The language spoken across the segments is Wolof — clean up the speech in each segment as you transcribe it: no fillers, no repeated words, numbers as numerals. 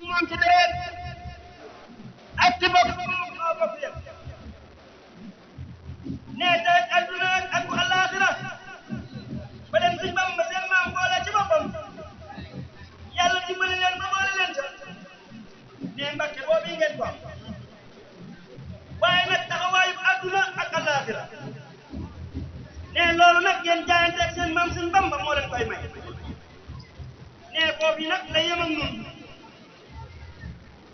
moom ci deret ak ci bokk moom moo bokk yëpp nee tey adduna ak bu àllaaxira ba dem si Bamba seen maam boole ci boppam yàlla dimbali leen ba boole leen ca nee Mbàkke boobu ngeen ko waaye nag taxawaayu adduna ak àllaaxira nee loolu nag ngeen jaayante ak seen maam seen Bamba moo leen koy may nee boobu nag la yem ak ñun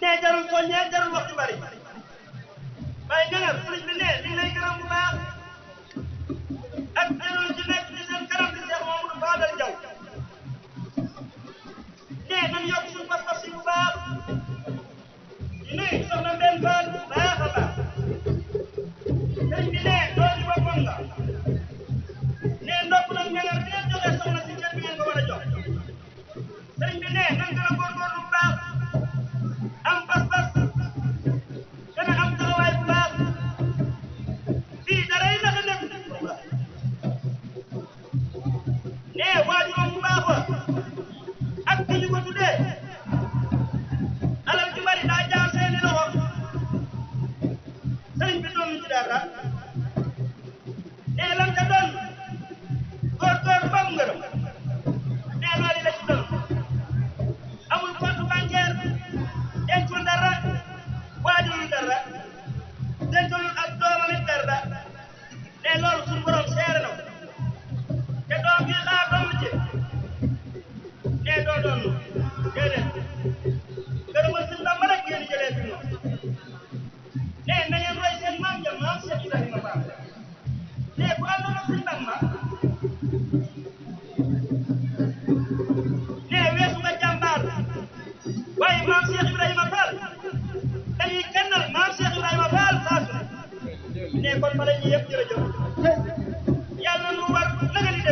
nee jarul soññee jarul wax ju bari waaye gënal sëriñ bi nee li lay gërëm bu baax ak jëloon ci nekk ci seen kanam di Cheikh Mamadou Fadal Diaw nee nan yokk suñu pas-pas yi bu baax di nuyu soxna Mbène Fall bu baax a baax sëriñ bi nee doon ci boppam nga nee ndopp nag ñaŋar bi ngeen joxe soxna si cër bi ngeen ko war a jox sëriñ bi nee nan gën a góorgóorlu bu baax am pas-pas gën a am taxawaay bu baax fii dara yi naka nekk nee waajuram bu baax wa ak ki ñu ko tuddee alal ju bari daa jaar seeni loxo sëriñ bi doon ci dara nee lan ka doon góor bam ngërëm nee loolu la ci doon amul compte bancaire dencul dara waajurul dara dencul ak doomam it dara nee loolu suñu borom seere na te doom bi xaar doom ci nee doo doon déedéet gërëmal suñu Bamba rek ngeen jëlee fi moom nee na ngeen roy seen maam ja maam Cheikh Ibrahima Fall nee bu àndoon ak suñu Bamba nee weesu nga jàmbaar waaye maam Cheikh Ibrahima Fall dañuy kennal maam Cheikh Ibrahima Fall saa su ne nee kon fa la ñuy yëpp jërëjëf yàlla nu war nanga di